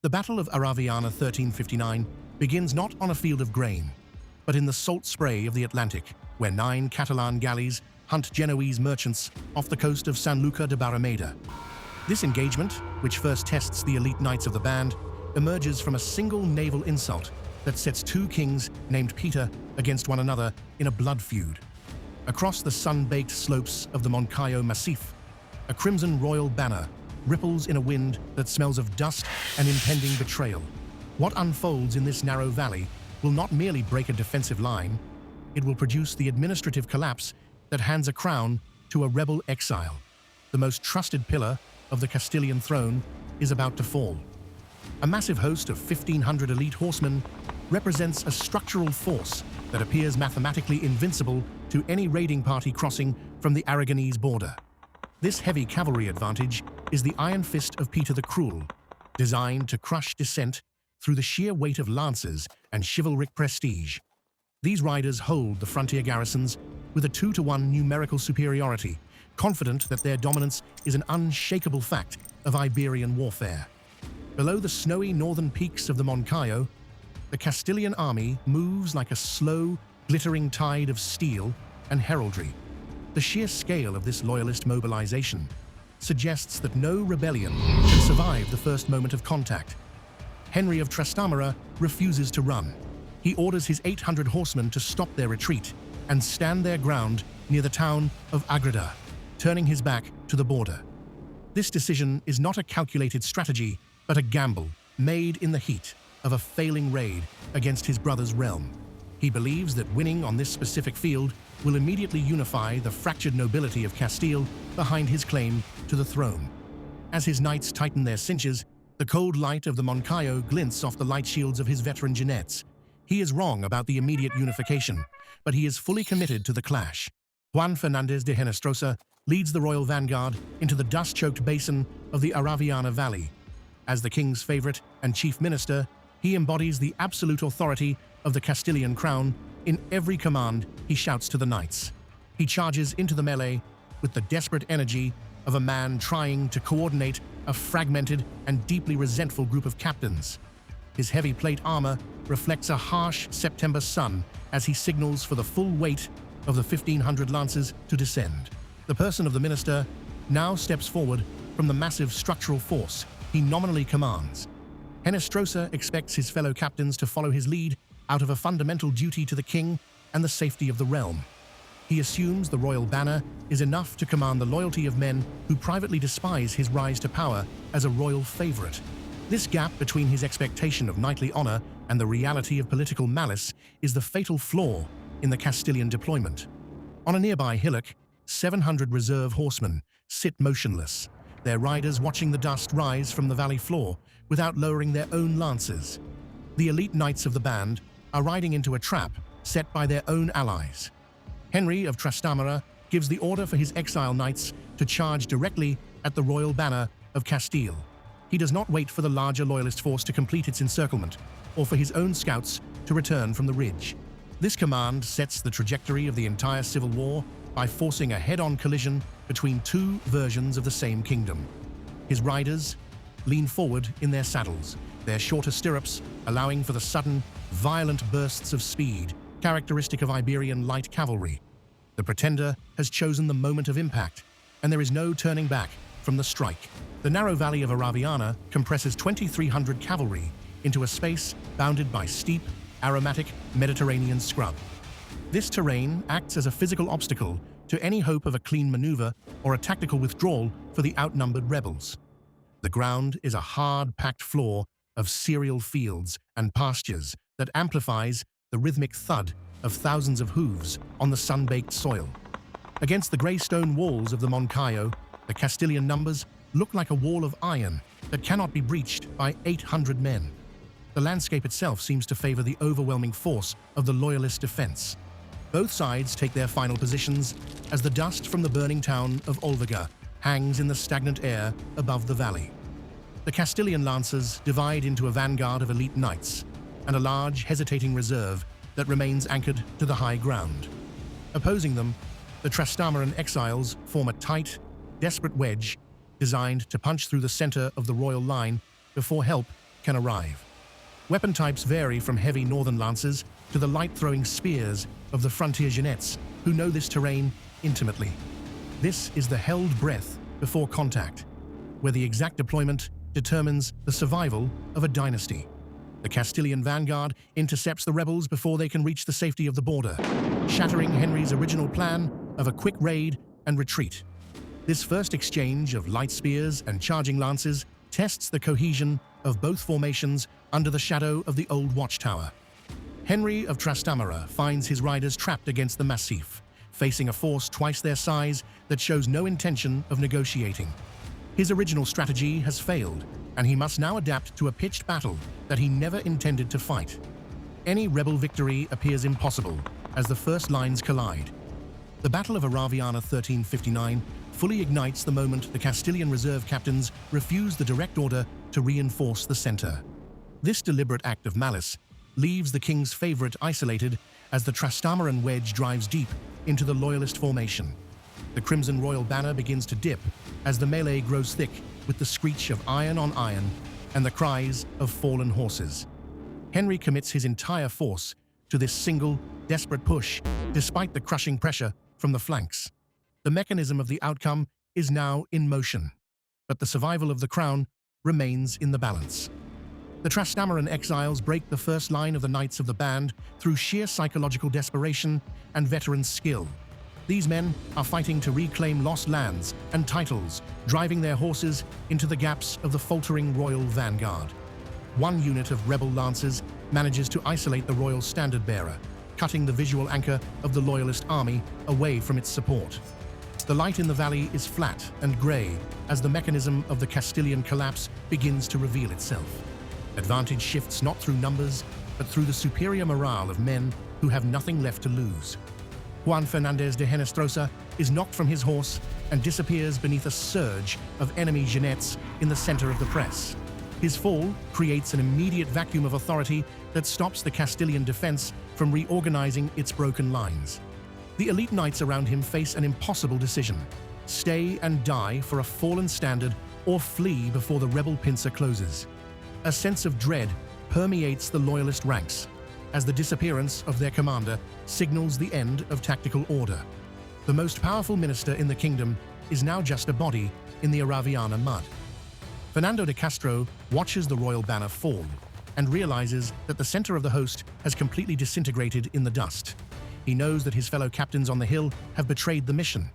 The Battle of Araviana 1359 begins not on a field of grain, but in the salt spray of the Atlantic, where 9 Catalan galleys hunt Genoese merchants off the coast of Sanlúcar de Barrameda. This engagement, which first tests the elite knights of the band, emerges from a single naval insult that sets 2 kings named Peter against one another in a blood feud. Across the sun-baked slopes of the Moncayo massif, a crimson royal banner ripples in a wind that smells of dust and impending betrayal. What unfolds in this narrow valley will not merely break a defensive line, it will produce the administrative collapse that hands a crown to a rebel exile. The most trusted pillar of the Castilian throne is about to fall. A massive host of 1,500 elite horsemen represents a structural force that appears mathematically invincible to any raiding party crossing from the Aragonese border. This heavy cavalry advantage is the iron fist of Peter the Cruel, designed to crush dissent through the sheer weight of lances and chivalric prestige. These riders hold the frontier garrisons with a 2-to-1 numerical superiority, confident that their dominance is an unshakable fact of Iberian warfare. Below the snowy northern peaks of the Moncayo, the Castilian army moves like a slow, glittering tide of steel and heraldry. The sheer scale of this loyalist mobilization suggests that no rebellion can survive the first moment of contact. Henry of Trastámara refuses to run. He orders his 800 horsemen to stop their retreat and stand their ground near the town of Ágreda, turning his back to the border. This decision is not a calculated strategy, but a gamble made in the heat of a failing raid against his brother's realm. He believes that winning on this specific field will immediately unify the fractured nobility of Castile behind his claim to the throne. As his knights tighten their cinches, the cold light of the Moncayo glints off the light shields of his veteran genets. He is wrong about the immediate unification, but he is fully committed to the clash. Juan Fernández de Henestrosa leads the royal vanguard into the dust-choked basin of the Araviana Valley. As the king's favorite and chief minister, he embodies the absolute authority of the Castilian crown. In every command, he shouts to the knights. He charges into the melee with the desperate energy of a man trying to coordinate a fragmented and deeply resentful group of captains. His heavy plate armor reflects a harsh September sun as he signals for the full weight of the 1,500 lances to descend. The person of the minister now steps forward from the massive structural force he nominally commands. Henestrosa expects his fellow captains to follow his lead out of a fundamental duty to the king and the safety of the realm. He assumes the royal banner is enough to command the loyalty of men who privately despise his rise to power as a royal favorite. This gap between his expectation of knightly honor and the reality of political malice is the fatal flaw in the Castilian deployment. On a nearby hillock, 700 reserve horsemen sit motionless, their riders watching the dust rise from the valley floor without lowering their own lances. The elite knights of the band are riding into a trap set by their own allies. Henry of Trastámara gives the order for his exile knights to charge directly at the royal banner of Castile. He does not wait for the larger loyalist force to complete its encirclement, or for his own scouts to return from the ridge. This command sets the trajectory of the entire civil war by forcing a head-on collision between 2 versions of the same kingdom. His riders lean forward in their saddles, their shorter stirrups allowing for the sudden, violent bursts of speed characteristic of Iberian light cavalry. The pretender has chosen the moment of impact, and there is no turning back from the strike. The narrow valley of Araviana compresses 2,300 cavalry into a space bounded by steep, aromatic Mediterranean scrub. This terrain acts as a physical obstacle to any hope of a clean maneuver or a tactical withdrawal for the outnumbered rebels. The ground is a hard, packed floor of cereal fields and pastures that amplifies the rhythmic thud of thousands of hooves on the sun-baked soil. Against the grey stone walls of the Moncayo, the Castilian numbers look like a wall of iron that cannot be breached by 800 men. The landscape itself seems to favor the overwhelming force of the loyalist defense. Both sides take their final positions as the dust from the burning town of Olvega hangs in the stagnant air above the valley. The Castilian lancers divide into a vanguard of elite knights and a large, hesitating reserve that remains anchored to the high ground. Opposing them, the Trastámaran exiles form a tight, desperate wedge designed to punch through the center of the royal line before help can arrive. Weapon types vary from heavy northern lances to the light-throwing spears of the frontier genets, who know this terrain intimately. This is the held breath before contact, where the exact deployment determines the survival of a dynasty. The Castilian vanguard intercepts the rebels before they can reach the safety of the border, shattering Henry's original plan of a quick raid and retreat. This first exchange of light spears and charging lances tests the cohesion of both formations under the shadow of the old watchtower. Henry of Trastámara finds his riders trapped against the massif, facing a force twice their size that shows no intention of negotiating. His original strategy has failed, and he must now adapt to a pitched battle that he never intended to fight. Any rebel victory appears impossible as the first lines collide. The Battle of Araviana 1359 fully ignites the moment the Castilian reserve captains refuse the direct order to reinforce the center. This deliberate act of malice leaves the king's favorite isolated as the Trastámaran wedge drives deep into the loyalist formation. The crimson royal banner begins to dip as the melee grows thick with the screech of iron on iron and the cries of fallen horses. Henry commits his entire force to this single, desperate push, despite the crushing pressure from the flanks. The mechanism of the outcome is now in motion, but the survival of the crown remains in the balance. The Trastámaran exiles break the first line of the Knights of the Band through sheer psychological desperation and veteran skill. These men are fighting to reclaim lost lands and titles, driving their horses into the gaps of the faltering royal vanguard. One unit of rebel lancers manages to isolate the royal standard-bearer, cutting the visual anchor of the loyalist army away from its support. The light in the valley is flat and grey as the mechanism of the Castilian collapse begins to reveal itself. Advantage shifts not through numbers, but through the superior morale of men who have nothing left to lose. Juan Fernández de Henestrosa is knocked from his horse and disappears beneath a surge of enemy genets in the center of the press. His fall creates an immediate vacuum of authority that stops the Castilian defense from reorganizing its broken lines. The elite knights around him face an impossible decision: stay and die for a fallen standard or flee before the rebel pincer closes. A sense of dread permeates the loyalist ranks as the disappearance of their commander signals the end of tactical order. The most powerful minister in the kingdom is now just a body in the Araviana mud. Fernando de Castro watches the royal banner fall and realizes that the center of the host has completely disintegrated in the dust. He knows that his fellow captains on the hill have betrayed the mission,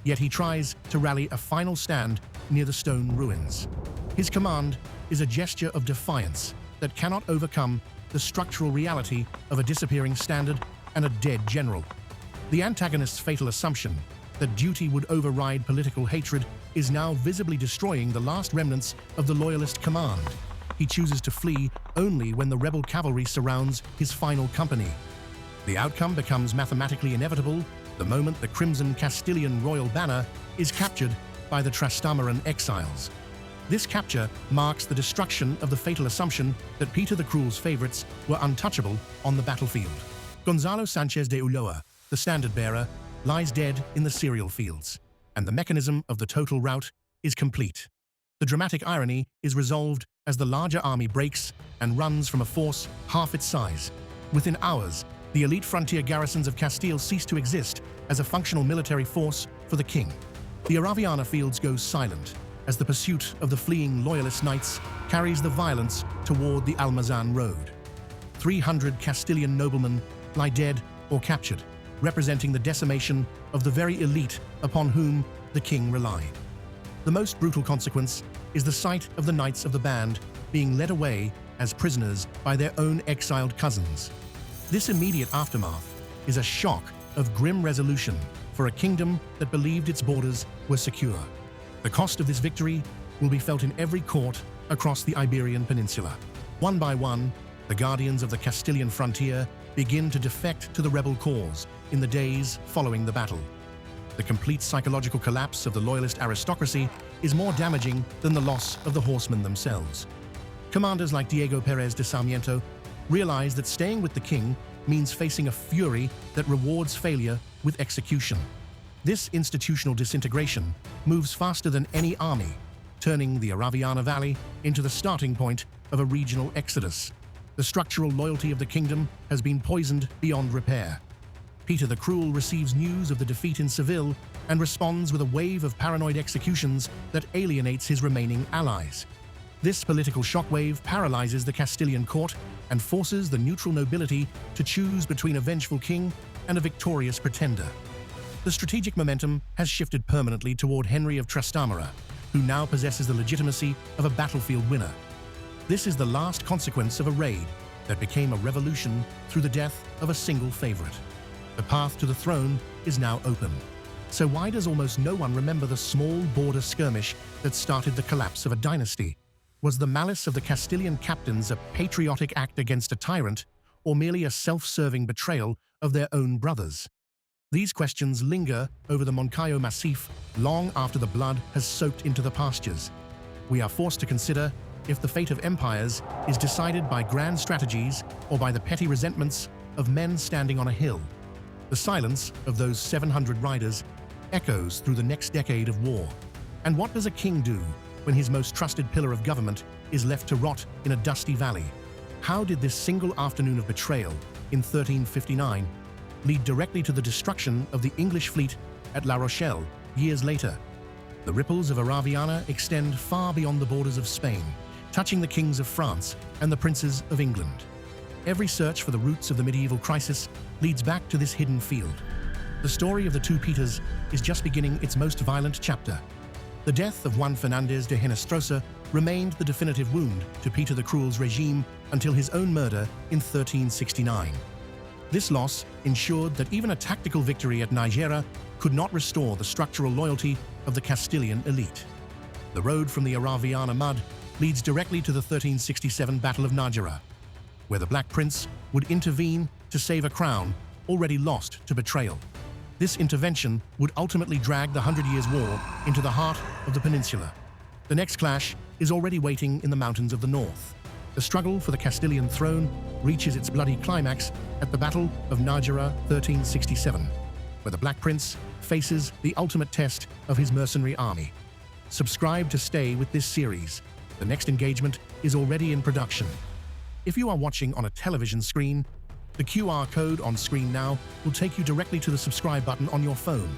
yet he tries to rally a final stand near the stone ruins. His command is a gesture of defiance that cannot overcome the structural reality of a disappearing standard and a dead general. The antagonist's fatal assumption that duty would override political hatred is now visibly destroying the last remnants of the loyalist command. He chooses to flee only when the rebel cavalry surrounds his final company. The outcome becomes mathematically inevitable the moment the crimson Castilian royal banner is captured by the Trastámaran exiles. This capture marks the destruction of the fatal assumption that Peter the Cruel's favorites were untouchable on the battlefield. Gonzalo Sánchez de Ulloa, the standard-bearer, lies dead in the cereal fields, and the mechanism of the total rout is complete. The dramatic irony is resolved as the larger army breaks and runs from a force half its size. Within hours, the elite frontier garrisons of Castile cease to exist as a functional military force for the king. The Araviana fields goes silent as the pursuit of the fleeing loyalist knights carries the violence toward the Almazan road. 300 Castilian noblemen lie dead or captured, representing the decimation of the very elite upon whom the king relied. The most brutal consequence is the sight of the Knights of the Band being led away as prisoners by their own exiled cousins. This immediate aftermath is a shock of grim resolution for a kingdom that believed its borders were secure. The cost of this victory will be felt in every court across the Iberian Peninsula. One by one, the guardians of the Castilian frontier begin to defect to the rebel cause in the days following the battle. The complete psychological collapse of the loyalist aristocracy is more damaging than the loss of the horsemen themselves. Commanders like Diego Pérez de Sarmiento realize that staying with the king means facing a fury that rewards failure with execution. This institutional disintegration moves faster than any army, turning the Araviana Valley into the starting point of a regional exodus. The structural loyalty of the kingdom has been poisoned beyond repair. Peter the Cruel receives news of the defeat in Seville and responds with a wave of paranoid executions that alienates his remaining allies. This political shockwave paralyzes the Castilian court and forces the neutral nobility to choose between a vengeful king and a victorious pretender. The strategic momentum has shifted permanently toward Henry of Trastámara, who now possesses the legitimacy of a battlefield winner. This is the last consequence of a raid that became a revolution through the death of a single favorite. The path to the throne is now open. So why does almost no one remember the small border skirmish that started the collapse of a dynasty? Was the malice of the Castilian captains a patriotic act against a tyrant, or merely a self-serving betrayal of their own brothers? These questions linger over the Moncayo massif long after the blood has soaked into the pastures. We are forced to consider if the fate of empires is decided by grand strategies or by the petty resentments of men standing on a hill. The silence of those 700 riders echoes through the next decade of war. And what does a king do when his most trusted pillar of government is left to rot in a dusty valley? How did this single afternoon of betrayal in 1359 lead directly to the destruction of the English fleet at La Rochelle years later? The ripples of Araviana extend far beyond the borders of Spain, touching the kings of France and the princes of England. Every search for the roots of the medieval crisis leads back to this hidden field. The story of the two Peters is just beginning its most violent chapter. The death of Juan Fernández de Henestrosa remained the definitive wound to Peter the Cruel's regime until his own murder in 1369. This loss ensured that even a tactical victory at Nájera could not restore the structural loyalty of the Castilian elite. The road from the Araviana mud leads directly to the 1367 Battle of Nájera, where the Black Prince would intervene to save a crown already lost to betrayal. This intervention would ultimately drag the 100 Years' War into the heart of the peninsula. The next clash is already waiting in the mountains of the north. The struggle for the Castilian throne reaches its bloody climax at the Battle of Nájera 1367, where the Black Prince faces the ultimate test of his mercenary army. Subscribe to stay with this series. The next engagement is already in production. If you are watching on a television screen, the QR code on screen now will take you directly to the subscribe button on your phone.